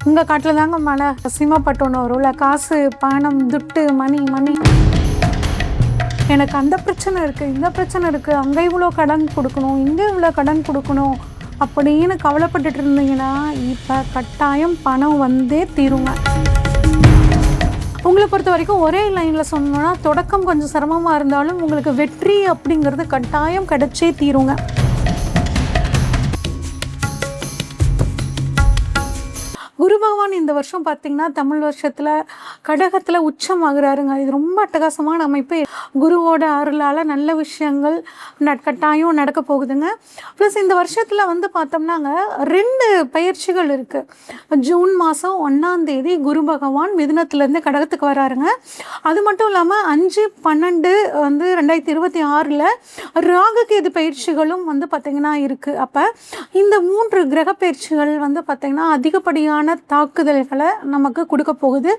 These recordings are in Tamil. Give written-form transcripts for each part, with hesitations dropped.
உங்கள் காட்டில் தாங்க மழை சிம்மப்பட்டு ஒன்று வரும்ல, காசு பணம் துட்டு மணி மணி. எனக்கு அந்த பிரச்சனை இருக்குது, இந்த பிரச்சனை இருக்குது, அங்கே இவ்வளோ கடன் கொடுக்கணும், இங்கே இவ்வளோ கடன் கொடுக்கணும் அப்படின்னு கவலைப்பட்டுட்டு இருந்தீங்கன்னா இப்போ கட்டாயம் பணம் வந்தே தீருங்க. உங்களை பொறுத்த வரைக்கும் ஒரே லைனில் சொன்னோன்னா தொடக்கம் கொஞ்சம் சிரமமாக இருந்தாலும் உங்களுக்கு வெற்றி அப்படிங்கிறது கட்டாயம் கிடைச்சே தீருங்க. குரு பகவான் இந்த வருஷம் பார்த்திங்கன்னா தமிழ் வருஷத்தில் கடகத்தில் உச்சமாகிறாருங்க. இது ரொம்ப அட்டகாசமான அமைப்பு. குருவோட அருளால் நல்ல விஷயங்கள் கட்டாயம் நடக்க போகுதுங்க. ப்ளஸ் இந்த வருஷத்தில் வந்து பார்த்தோம்னாங்க 2 பயிற்சிகள் இருக்குது. ஜூன் மாதம் 1ஆம் தேதி குரு பகவான் மிதுனத்துலேருந்து கடகத்துக்கு வராருங்க. அது மட்டும் இல்லாமல் 5/12 வந்து 2026 ராகுகேது பயிற்சிகளும் வந்து பார்த்திங்கன்னா இருக்குது. அப்போ இந்த 3 கிரக பயிற்சிகள் வந்து பார்த்திங்கன்னா அதிகப்படியான தாக்குதல்களை நமக்கு கொடுக்க போகுது.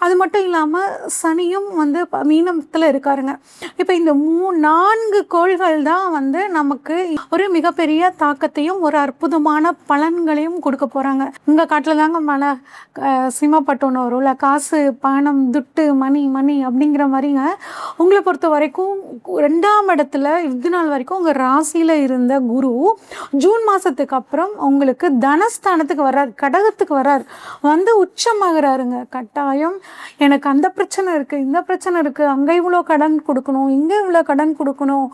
அது மட்டும் இல்லாமல் சனியும் வந்து மீனத்தில் இருக்காருங்க. இப்போ இந்த 4 கோள்கள் தான் வந்து நமக்கு ஒரு மிகப்பெரிய தாக்கத்தையும் ஒரு அற்புதமான பலன்களையும் கொடுக்க போகிறாங்க. உங்கள் காட்டில் தாங்க மழை சிம்மப்பட்டு ஒன்று வரும்ல, காசு பணம் துட்டு மணி மணி அப்படிங்கிற மாதிரிங்க. உங்களை பொறுத்த வரைக்கும் 2ஆம் இடத்துல இது நாள் வரைக்கும் உங்கள் ராசியில் இருந்த குரு ஜூன் மாதத்துக்கு அப்புறம் உங்களுக்கு தனஸ்தானத்துக்கு வர்றார், கடகத்துக்கு வர்றார், வந்து உச்சமாகிறாருங்க. கட்டாயம் எனக்கு அந்த பிரச்சனை இருக்குது, இந்த பிரச்சனை இருக்குது, அங்கே இவ்வளோ கடன் கொடுக்கணும், இங்கே இவ்வளோ கடன் கொடுக்கணும்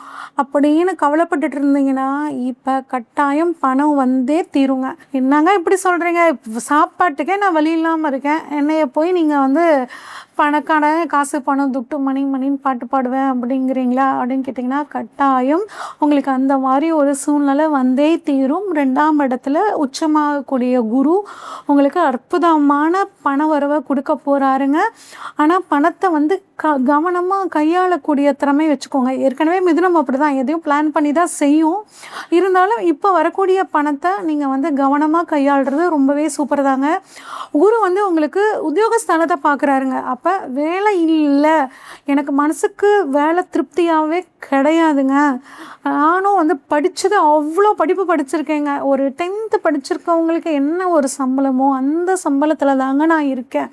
அப்படின்னு கவலைப்பட்டுட்டு இருந்தீங்கன்னா இப்போ கட்டாயம் பணம் வந்தே தீருங்க. என்னங்க இப்படி சொல்கிறீங்க, சாப்பாட்டுக்கே நான் வழி இல்லாமல் இருக்கேன், என்னைய போய் நீங்கள் வந்து பணக்கான காசு பணம் துட்டு மணி மணின்னு பாட்டு பாடுவேன் அப்படிங்கிறீங்களா அப்படின்னு கேட்டிங்கன்னா கட்டாயம் உங்களுக்கு அந்த மாதிரி ஒரு சூழ்நிலை வந்தே தீரும். 2ஆம் இடத்துல உச்சமாகக்கூடிய குரு உங்களுக்கு அற்புதமான பண வரவை கொடுக்க போகிறாருங்க. ஆனால் பணத்தை வந்து கவனமாக கையாளக்கூடிய திறமை வச்சுக்கோங்க. ஏற்கனவே மிதுனம் அப்படி தான், எதையும் பிளான் பண்ணி தான் செய்யும். இருந்தாலும் இப்போ வரக்கூடிய பணத்தை நீங்கள் வந்து கவனமாக கையாளுறது ரொம்பவே சூப்பர் தாங்க. குரு வந்து உங்களுக்கு உத்தியோகஸ்தானத்தை பார்க்குறாருங்க. அப்போ வேலை இல்லை, எனக்கு மனசுக்கு வேலை திருப்தியாகவே கிடையாதுங்க, நானும் வந்து படித்தது அவ்வளோ படிப்பு படிச்சிருக்கேங்க, ஒரு 10th படிச்சிருக்கவங்களுக்கு என்ன ஒரு சம்பளமோ அந்த சம்பளத்தில் தாங்க நான் இருக்கேன்,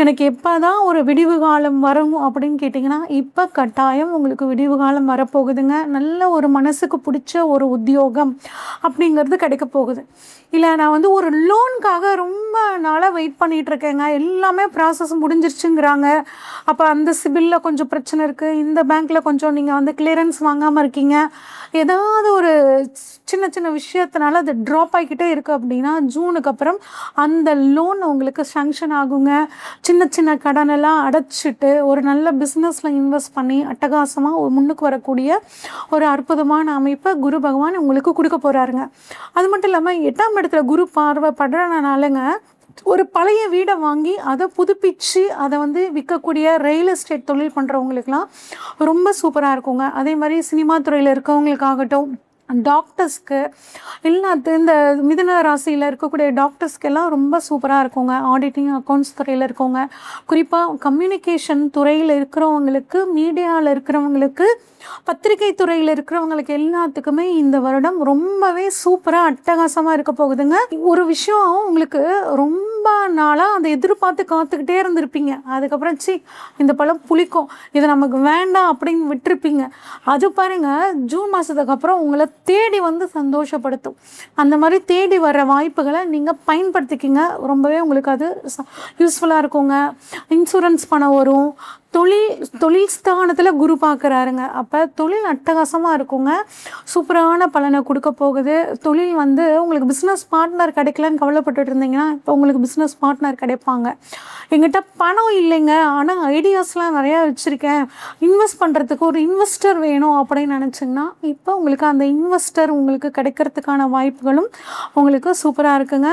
எனக்கு எப்போ தான் ஒரு விடிவு காலம் வரும் அப்படின்னு கேட்டிங்கன்னா இப்போ கட்டாயம் உங்களுக்கு விடிவு காலம் வரப்போகுதுங்க. நல்ல ஒரு மனசுக்கு பிடிச்ச ஒரு உத்தியோகம் அப்படிங்கிறது கிடைக்க போகுது. இல்லை நான் வந்து ஒரு லோனுக்காக ரொம்ப நாளாக வெயிட் பண்ணிகிட்ருக்கேங்க, எல்லாமே ப்ராசஸ் முடிஞ்சிருச்சுங்கிறாங்க, அப்போ அந்த சிபிலில் கொஞ்சம் பிரச்சனை இருக்குது, இந்த பேங்க்கில் கொஞ்சம் நீங்கள் வந்து கிளியரன்ஸ் வாங்காமல் இருக்கீங்க, ஏதாவது ஒரு சின்ன சின்ன விஷயத்தினால அது ட்ராப் ஆகிக்கிட்டே இருக்குது அப்படின்னா ஜூனுக்கு அப்புறம் அந்த லோன் உங்களுக்கு சாங்ஷன் ஆகுங்க. சின்ன சின்ன கடனெல்லாம் அடைச்சிட்டு ஒரு நல்ல பிஸ்னஸில் இன்வெஸ்ட் பண்ணி அட்டகாசமாக முன்னுக்கு வரக்கூடிய ஒரு அற்புதமான அமைப்பை குரு பகவான் உங்களுக்கு கொடுக்க போகிறாருங்க. அது மட்டும் இல்லாமல் 8ஆம் இடத்துல குரு பார்வை படுறனாலங்க ஒரு பழைய வீடை வாங்கி அதை புதுப்பித்து அதை வந்து விற்கக்கூடிய ரியல் எஸ்டேட் தொழில் பண்ணுறவங்களுக்கெலாம் ரொம்ப சூப்பராக இருக்குங்க. அதே மாதிரி சினிமா துறையில் இருக்கவங்களுக்காகட்டும், டாக்டர்ஸ்க்கு எல்லாத்து இந்த மிதுன ராசியில் இருக்கக்கூடிய டாக்டர்ஸ்க்கெல்லாம் ரொம்ப சூப்பராக இருக்குங்க. ஆடிட்டிங் அக்கௌண்ட்ஸ் துறையில் இருக்கவங்க, குறிப்பாக கம்யூனிகேஷன் துறையில் இருக்கிறவங்களுக்கு, மீடியாவில் இருக்கிறவங்களுக்கு, பத்திரிகை துறையில் இருக்கிறவங்களுக்கு எல்லாத்துக்குமே இந்த வருடம் ரொம்பவே சூப்பராக அட்டகாசமாக இருக்க போகுதுங்க. ஒரு விஷயம் உங்களுக்கு ரொம்ப நாளாக அதை எதிர்பார்த்து காத்துக்கிட்டே இருந்திருப்பீங்க, அதுக்கப்புறம் இந்த பழம் புளிக்கும், இது நமக்கு வேண்டாம் அப்படின்னு விட்டுருப்பீங்க, அது பாருங்கள் ஜூன் மாதத்துக்கு அப்புறம் உங்களை தேடி வந்து சந்தோஷப்படுத்தும். அந்த மாதிரி தேடி வர்ற வாய்ப்புகளை நீங்கள் பயன்படுத்திக்கிங்க, ரொம்பவே உங்களுக்கு அது யூஸ்ஃபுல்லாக இருக்குங்க. இன்சூரன்ஸ் பணம் வரும், தொழில் ஸ்தானத்தில் குரு பார்க்குறாருங்க, அப்போ தொழில் அட்டகாசமாக இருக்குங்க, சூப்பரான பலனை கொடுக்க போகுது. தொழில் வந்து உங்களுக்கு பிஸ்னஸ் பார்ட்னர் கிடைக்கலன்னு கவலைப்பட்டுட்டு இருந்தீங்கன்னா இப்போ உங்களுக்கு பிஸ்னஸ் பார்ட்னர் கிடைப்பாங்க. எங்கிட்ட பணம் இல்லைங்க, ஆனால் ஐடியாஸ்லாம் நிறையா வச்சுருக்கேன், இன்வெஸ்ட் பண்ணுறதுக்கு ஒரு இன்வெஸ்டர் வேணும் அப்படின்னு நினச்சிங்கன்னா இப்போ உங்களுக்கு அந்த இன்வெஸ்டர் உங்களுக்கு கிடைக்கிறதுக்கான வாய்ப்புகளும் உங்களுக்கு சூப்பராக இருக்குங்க.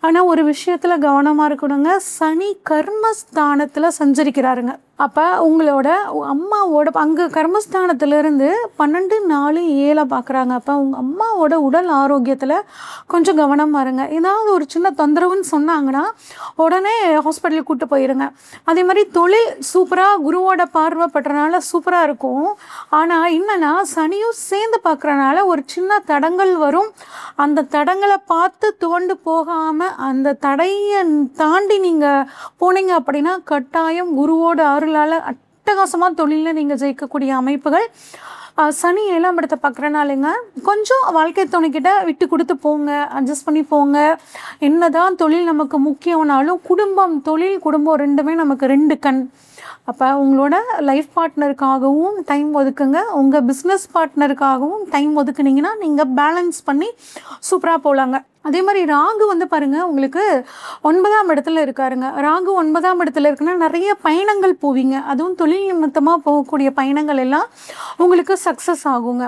ஆனால் ஒரு விஷயத்தில் கவனமாக இருக்கணுங்க, சனி கர்மஸ்தானத்தில் சஞ்சரிக்கிறாருங்க. அப்போ உங்களோட அம்மாவோட அங்கே கர்மஸ்தானத்திலேருந்து 12-4-7 பார்க்குறாங்க. அப்போ உங்கள் அம்மாவோட உடல் ஆரோக்கியத்தில் கொஞ்சம் கவனமாக இருங்க. ஏதாவது ஒரு சின்ன தொந்தரவுன்னு சொன்னாங்கன்னா உடனே ஹாஸ்பிட்டலுக்கு கூப்பிட்டு போயிருங்க. அதே மாதிரி தொழில் சூப்பராக குருவோட பார்வைப்படுறனால சூப்பராக இருக்கும். ஆனால் என்னென்னா சனியும் சேர்ந்து பார்க்குறனால ஒரு சின்ன தடங்கள் வரும். அந்த தடங்களை பார்த்து துவண்டு போகாமல் அந்த தடையை தாண்டி நீங்கள் போனீங்க அப்படின்னா கட்டாயம் குருவோட அருளால் அட்டகாசமாக தொழிலில் நீங்கள் ஜெயிக்கக்கூடிய அமைப்புகள். சனி 7ஆம் இடத்தை பார்க்குறனாலுங்க கொஞ்சம் வாழ்க்கை துணைக்கிட்ட விட்டு கொடுத்து போங்க, அட்ஜஸ்ட் பண்ணி போங்க. என்னதான் தொழில் நமக்கு முக்கியம்னாலும் தொழில் குடும்பம் ரெண்டுமே நமக்கு 2 கண். அப்போ உங்களோட லைஃப் பார்ட்னருக்காகவும் டைம் ஒதுக்குங்க, உங்கள் பிஸ்னஸ் பார்ட்னருக்காகவும் டைம் ஒதுக்குனீங்கன்னா நீங்கள் பேலன்ஸ் பண்ணி சூப்பராக போகலாங்க. அதே மாதிரி ராகு பாருங்கள் உங்களுக்கு 9ஆம் இடத்துல இருக்காருங்க. ராகு 9ஆம் இடத்துல இருக்குன்னா நிறைய பயணங்கள் போவீங்க. அதுவும் தொழில் நிமித்தமாக போகக்கூடிய பயணங்கள் எல்லாம் உங்களுக்கு சக்ஸஸ் ஆகுங்க.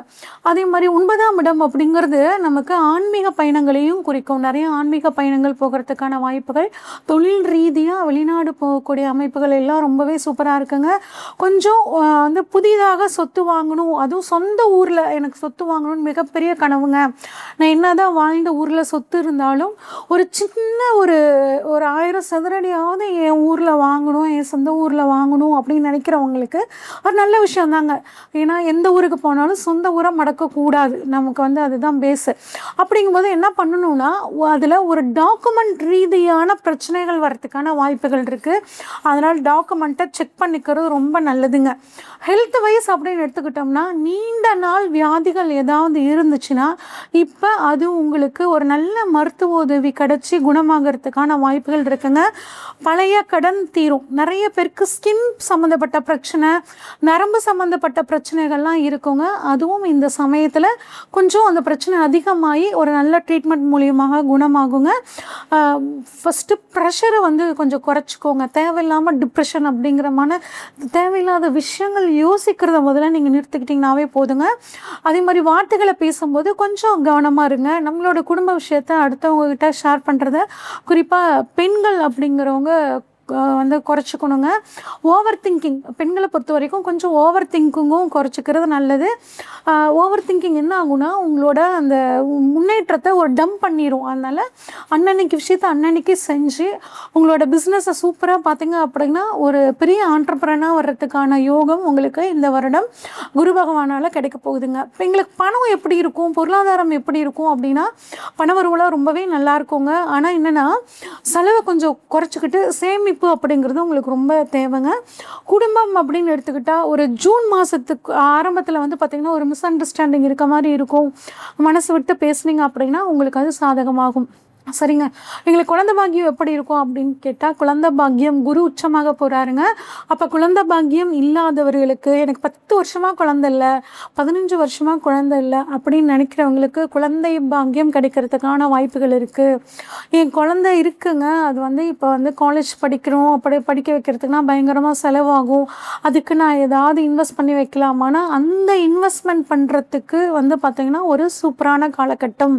அதே மாதிரி 9ஆம் இடம் அப்படிங்கிறது நமக்கு ஆன்மீக பயணங்களையும் குறிக்கும். நிறைய ஆன்மீக பயணங்கள் போகிறதுக்கான வாய்ப்புகள், தொழில் ரீதியாக வெளிநாடு போகக்கூடிய அமைப்புகள் எல்லாம் ரொம்பவே சூப்பராக இருக்குங்க. கொஞ்சம் புதிதாக சொத்து வாங்கணும், அதுவும் சொந்த ஊரில் எனக்கு சொத்து வாங்கணும்னு மிகப்பெரிய கனவுங்க. நான் என்னதான் வாழ்ந்த ஊரில் சொத்து இருந்தாலும் ஒரு சின்ன ஒரு 1000 சதுரடியாவது என் ஊரில் வாங்கணும், என் சொந்த ஊரில் வாங்கணும் அப்படின்னு நினைக்கிறவங்களுக்கு ஒரு நல்ல விஷயம் தாங்க. ஏன்னா எந்த ஊருக்கு போனாலும் சொந்த ஊரை மடக்கக்கூடாது, நமக்கு அதுதான் பேஸு. அப்படிங்கும்போது என்ன பண்ணணும்னா அதில் ஒரு டாக்குமெண்ட் ரீதியான பிரச்சனைகள் வரத்துக்கான வாய்ப்புகள் இருக்குது. அதனால் டாக்குமெண்ட்டை செக் பண்ணிக்கிறது ரொம்ப நல்லதுங்க. ஹெல்த் வைஸ் அப்படின்னு எடுத்துக்கிட்டோம்னா நீண்ட நாள் வியாதிகள் ஏதாவது இருந்துச்சுன்னா இப்போ அது உங்களுக்கு ஒரு நல்ல மருத்துவ உதவி கிடச்சி குணமாகறதுக்கான வாய்ப்புகள் இருக்குங்க. பழைய கடன் தீரும். நிறைய பேருக்கு ஸ்கின் சம்மந்தப்பட்ட பிரச்சனை, நரம்பு சம்மந்தப்பட்ட பிரச்சனைகள்லாம் இருக்குங்க. அதுவும் இந்த சமயத்தில் கொஞ்சம் அந்த பிரச்சனை அதிகமாகி ஒரு நல்ல ட்ரீட்மெண்ட் மூலியமாக குணமாகுங்க. ஃபஸ்ட்டு ப்ரெஷரை கொஞ்சம் குறைச்சிக்கோங்க. தேவையில்லாமல் டிப்ரெஷன் அப்படிங்கிறமான தேவையில்லாத விஷயங்கள் யோசிக்கிறத முதல்ல நீங்கள் நிறுத்திக்கிட்டிங்கனாவே போதுங்க. அதே மாதிரி வார்த்தைகளை பேசும்போது கொஞ்சம் கவனமாக இருங்க. நம்மளோட குடும்ப விஷயத்தை அடுத்தவங்ககிட்ட ஷேர் பண்ணுறத குறிப்பாக பெண்கள் அப்படிங்கிறவங்க குறைச்சிக்கணுங்க. ஓவர் திங்கிங் பெண்களை பொறுத்த வரைக்கும் கொஞ்சம் ஓவர் திங்கிங்கும் குறைச்சிக்கிறது நல்லது. ஓவர் திங்கிங் என்ன ஆகுனா உங்களோட அந்த முன்னேற்றத்தை ஒரு டம்ப் பண்ணிடும். அதனால் அன்னன்னைக்கு விஷயத்தை அன்னன்னைக்கு செஞ்சு உங்களோட பிஸ்னஸை சூப்பராக பார்த்தீங்க அப்படின்னா ஒரு பெரிய ஆண்டர்பிரனர் வர்றதுக்கான யோகம் உங்களுக்கு இந்த வருடம் குரு பகவானால் கிடைக்க போகுதுங்க. இப்போ எங்களுக்கு பணம் எப்படி இருக்கும், பொருளாதாரம் எப்படி இருக்கும் அப்படின்னா பண வரவுலாம் ரொம்பவே நல்லா இருக்குங்க. ஆனால் என்னென்னா செலவை கொஞ்சம் குறைச்சிக்கிட்டு சேமிப்பு அப்படிங்கிறது உங்களுக்கு ரொம்ப தேவைங்க. குடும்பம் அப்படின்னு எடுத்துக்கிட்டால் ஒரு ஜூன் மாதத்துக்கு ஆரம்பத்தில் பார்த்திங்கன்னா ஒரு மிஸ் அண்டர்ஸ்டாண்டிங் இருக்க மாதிரி இருக்கும். மனசு விட்டு பேசுனீங்க அப்படின்னா உங்களுக்கு அது சாதகமாகும். சரிங்க. எங்களுக்கு குழந்தை பாக்கியம் எப்படி இருக்கும் அப்படின்னு கேட்டால் குழந்தை பாக்கியம் குரு உச்சமாக போகிறாருங்க. அப்போ குழந்தை பாக்கியம் இல்லாதவர்களுக்கு எனக்கு 10 வருஷமாக குழந்தை இல்லை, 15 வருஷமாக குழந்தை இல்லை அப்படின்னு நினைக்கிறவங்களுக்கு குழந்தை பாக்கியம் கிடைக்கிறதுக்கான வாய்ப்புகள் இருக்குது. என் குழந்தை இருக்குங்க, அது இப்போ காலேஜ் படிக்கிறோம், அப்படி படிக்க வைக்கிறதுக்குனா பயங்கரமாக செலவாகும், அதுக்கு நான் ஏதாவது இன்வெஸ்ட் பண்ணி வைக்கலாமான்னா அந்த இன்வெஸ்ட்மெண்ட் பண்ணுறதுக்கு பார்த்திங்கன்னா ஒரு சூப்பரான காலகட்டம்.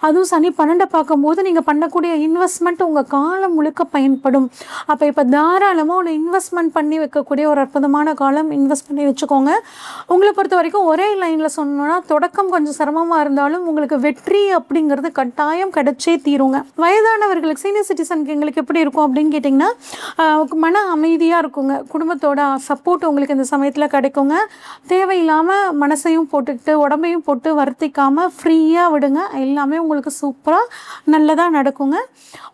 அதுவும் சனி 12 பார்க்கும்போது நீங்கள் பண்ணக்கூடிய இன்வெஸ்ட்மெண்ட் உங்கள் காலம் முழுக்க பயன்படும். அப்போ இப்போ தாராளமாக ஒரு இன்வெஸ்ட்மெண்ட் பண்ணி வைக்கக்கூடிய ஒரு அற்புதமான காலம். இன்வெஸ்ட் பண்ணி வச்சுக்கோங்க. உங்களை பொறுத்த வரைக்கும் ஒரே லைனில் சொன்னோன்னா தொடக்கம் கொஞ்சம் சிரமமாக இருந்தாலும் உங்களுக்கு வெற்றி அப்படிங்கிறது கட்டாயம் கிடைச்சே தீருங்க. வயதானவர்களுக்கு சீனியர் சிட்டிசனுக்கு எங்களுக்கு எப்படி இருக்கும் அப்படின்னு கேட்டிங்கன்னா மன அமைதியாக இருக்குங்க. குடும்பத்தோட சப்போர்ட் உங்களுக்கு இந்த சமயத்தில் கிடைக்குங்க. தேவையில்லாமல் மனசையும் போட்டுக்கிட்டு உடம்பையும் போட்டு வருத்திக்காமல் ஃப்ரீயாக விடுங்க. எல்லாமே உங்களுக்கு சூப்பராக நல்லதாக நடக்குங்க.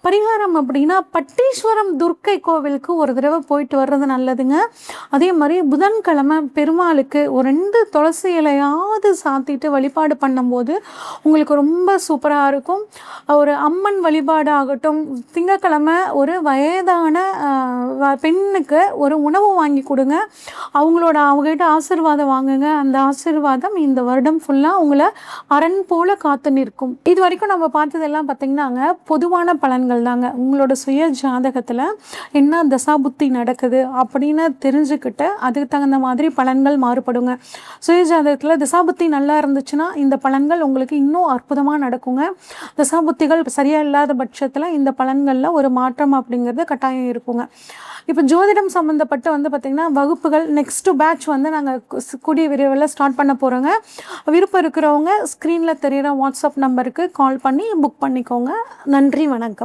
பரிகாரம் அப்படின்னா பட்டீஸ்வரம் துர்க்கை கோவிலுக்கு ஒரு தடவை போயிட்டு வர்றது நல்லதுங்க. அதே மாதிரி புதன்கிழமை பெருமாளுக்கு ஒரு 2 துளசி இலையாவது சாத்திட்டு வழிபாடு பண்ணும்போது உங்களுக்கு ரொம்ப சூப்பராக இருக்கும். ஒரு அம்மன் வழிபாடு ஆகட்டும், திங்கக்கிழமை ஒரு வயதான பெண்ணுக்கு ஒரு உணவு வாங்கி கொடுங்க. அவங்ககிட்ட ஆசீர்வாதம் வாங்குங்க. அந்த ஆசீர்வாதம் இந்த வருடம் ஃபுல்லாக உங்களை அரண் போல காத்து நிற்கும். இது வரைக்கும் நம்ம பார்த்ததெல்லாம் பார்த்திங்கன்னா தாங்க, பொதுவான பலன்கள் தாங்க. உங்களோட சுய ஜாதகத்தில் என்ன தசாபுத்தி நடக்குது அப்படின்னு தெரிஞ்சுக்கிட்டு அதுக்கு தகுந்த மாதிரி பலன்கள் மாறுபடுங்க. சுய ஜாதகத்தில் தசாபுத்தி நல்லா இருந்துச்சுன்னா இந்த பலன்கள் உங்களுக்கு இன்னும் அற்புதமாக நடக்குங்க. தசாபுத்திகள் சரியாக இல்லாத பட்சத்தில் இந்த பலன்களில் ஒரு மாற்றம் அப்படிங்கிறது கட்டாயம் இருக்குங்க. இப்போ ஜோதிடம் சம்மந்தப்பட்டு பார்த்திங்கன்னா வகுப்புகள் நெக்ஸ்ட்டு பேட்ச் நாங்கள் கூடிய விரைவில் ஸ்டார்ட் பண்ண போகிறோங்க. விருப்பம் இருக்கிறவங்க ஸ்க்ரீனில் தெரிகிற வாட்ஸ்அப் நம்பருக்கு கால் பண்ணி புக் பண்ணிக்கோங்க. நன்றி, வணக்கம்.